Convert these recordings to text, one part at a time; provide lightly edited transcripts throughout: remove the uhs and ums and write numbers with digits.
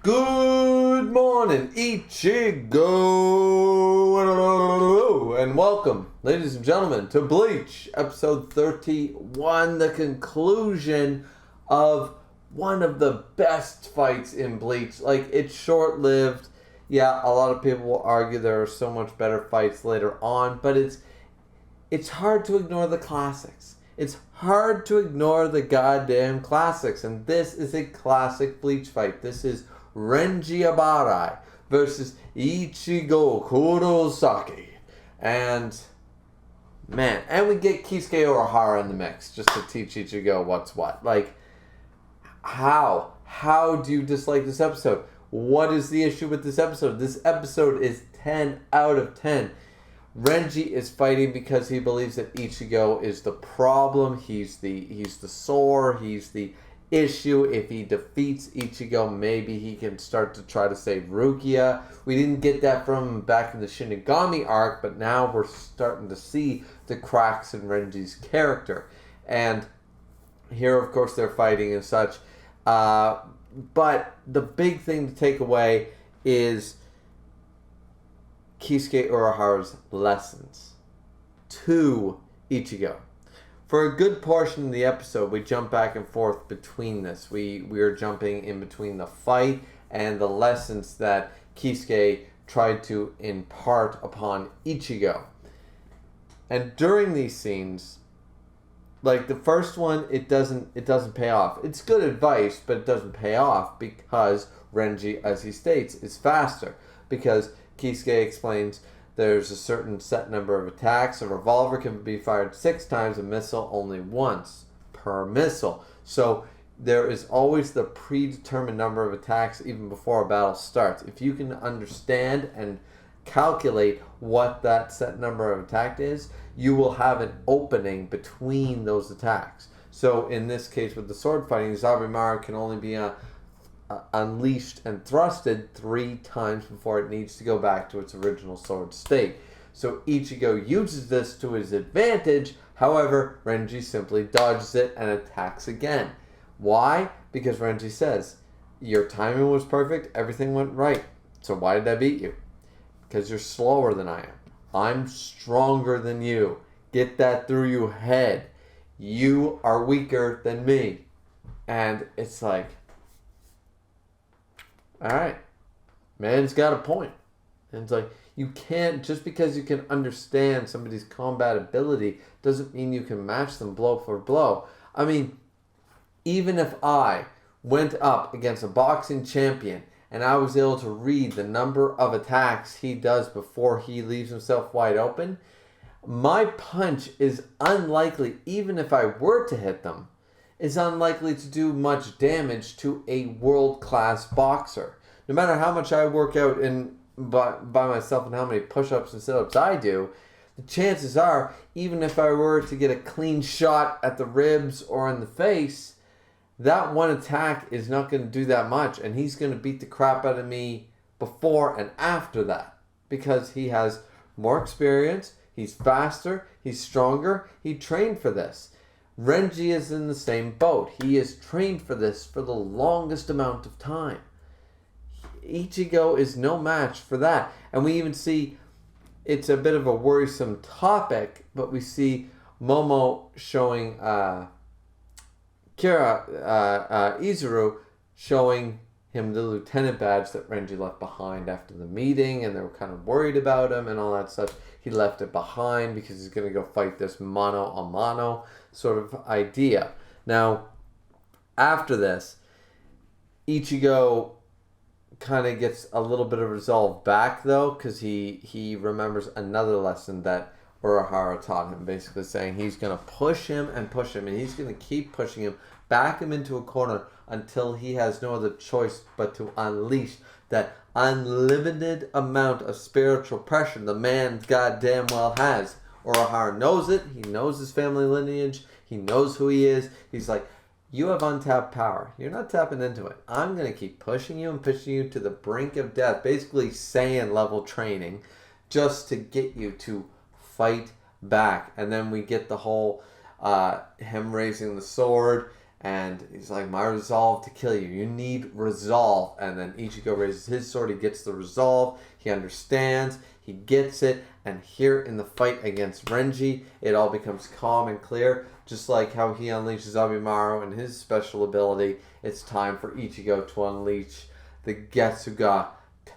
Good morning, Ichigo, and welcome, ladies and gentlemen, to Bleach, episode 31, the conclusion of one of the best fights in Bleach. Like, it's short-lived. Yeah, a lot of people will argue there are so much better fights later on, but it's hard to ignore the classics. It's hard to ignore the goddamn classics, and this is a classic Bleach fight. This is Renji Abarai versus Ichigo Kurosaki. And, man, and we get Kisuke Urahara in the mix just to teach Ichigo what's what. Like, how? How do you dislike this episode? What is the issue with this episode? This episode is 10 out of 10. Renji is fighting because he believes that Ichigo is the problem. He's the sore. He's the issue. If he defeats Ichigo, maybe he can start to try to save Rukia. We didn't get that from him back in the Shinigami arc, but now we're starting to see the cracks in Renji's character. And here, of course, they're fighting and such. But the big thing to take away is Kisuke Urahara's lessons to Ichigo. For a good portion of the episode, we jump back and forth between this. We are jumping in between the fight and the lessons that Kisuke tried to impart upon Ichigo. And during these scenes, like the first one, it doesn't pay off. It's good advice, but it doesn't pay off because Renji, as he states, is faster. Because Kisuke explains there's a certain set number of attacks. A revolver can be fired 6 times, a missile only once per missile. So there is always the predetermined number of attacks even before a battle starts. If you can understand and calculate what that set number of attack is, you will have an opening between those attacks. So in this case with the sword fighting, Zabumaru can only be unleashed and thrusted 3 times before it needs to go back to its original sword state. So Ichigo uses this to his advantage. However, Renji simply dodges it and attacks again. Why? Because Renji says, your timing was perfect, everything went right. So why did I beat you? Because you're slower than I am. I'm stronger than you. Get that through your head. You are weaker than me. And it's like, alright, man's got a point. And it's like, you can't, just because you can understand somebody's combat ability doesn't mean you can match them blow for blow. I mean, even if I went up against a boxing champion and I was able to read the number of attacks he does before he leaves himself wide open, my punch is unlikely, even if I were to hit them, is unlikely to do much damage to a world-class boxer. No matter how much I work out by myself and how many push-ups and sit-ups I do, the chances are, even if I were to get a clean shot at the ribs or in the face, that one attack is not going to do that much, and he's going to beat the crap out of me before and after that, because he has more experience, he's faster, he's stronger, he trained for this. Renji is in the same boat. He is trained for this for the longest amount of time. Ichigo is no match for that. And we even see, it's a bit of a worrisome topic, but we see Momo showing Izuru showing him the lieutenant badge that Renji left behind after the meeting, and they were kind of worried about him and all that stuff. He left it behind because he's going to go fight this mano-a-mano sort of idea. Now, after this, Ichigo kind of gets a little bit of resolve back, though, because he remembers another lesson that Urahara taught him, basically saying he's going to push him, and he's going to keep pushing him, back him into a corner until he has no other choice but to unleash that unlimited amount of spiritual pressure the man goddamn well has. Urahara knows it. He knows his family lineage. He knows who he is. He's like, you have untapped power. You're not tapping into it. I'm going to keep pushing you and pushing you to the brink of death. Basically Saiyan level training just to get you to fight back. And then we get the whole him raising the sword And he's like, my resolve to kill you. You need resolve. And then Ichigo raises his sword. He gets the resolve. He understands. He gets it. And here in the fight against Renji, it all becomes calm and clear. Just like how he unleashes Zabimaru and his special ability, it's time for Ichigo to unleash the Getsuga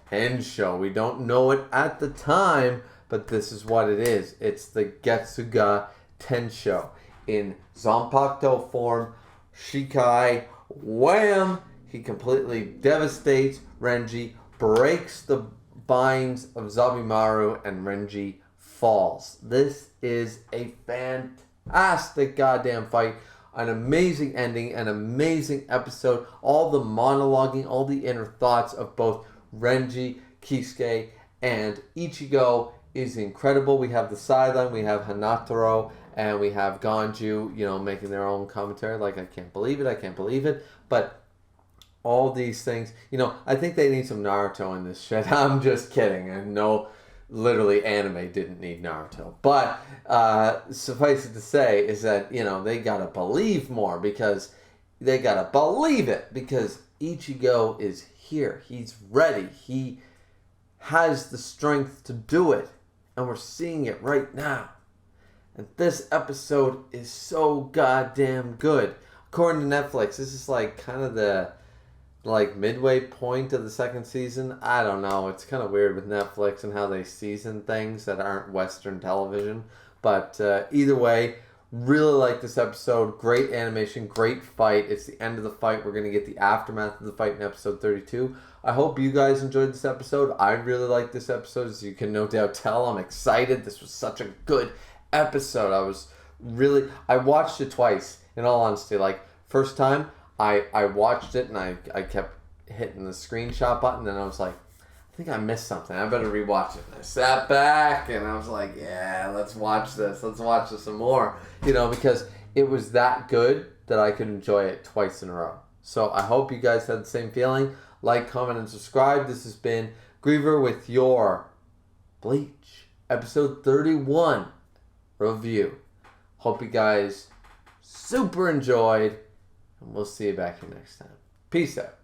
Tensho. We don't know it at the time, but this is what it is. It's the Getsuga Tensho. In Zanpakuto form, Shikai, wham! He completely devastates Renji, breaks the binds of Zabimaru, and Renji falls. This is a fantastic goddamn fight. An amazing ending, an amazing episode. All the monologuing, all the inner thoughts of both Renji, Kisuke, and Ichigo is incredible. We have the sideline, we have Hanataro, and we have Ganju, making their own commentary, like, I can't believe it. But all these things, I think they need some Naruto in this shit. I'm just kidding. And no, literally, anime didn't need Naruto. But suffice it to say is that, they gotta believe more, because they gotta believe it, because Ichigo is here. He's ready. He has the strength to do it. And we're seeing it right now. And this episode is so goddamn good. According to Netflix, this is like kind of the midway point of the second season. I don't know. It's kind of weird with Netflix and how they season things that aren't Western television. But either way, really like this episode. Great animation, great fight. It's the end of the fight. We're going to get the aftermath of the fight in episode 32. I hope you guys enjoyed this episode. I really like this episode, as you can no doubt tell. I'm excited. This was such a good episode. I watched it twice, in all honesty. Like, first time, I watched it and I kept hitting the screenshot button, and I was like, I think I missed something. I better rewatch it. And I sat back and I was like, yeah, let's watch this. Let's watch this some more. Because it was that good that I could enjoy it twice in a row. So I hope you guys had the same feeling. Like, comment, and subscribe. This has been Griever with your Bleach episode 31 review. Hope you guys super enjoyed, and we'll see you back here next time. Peace out.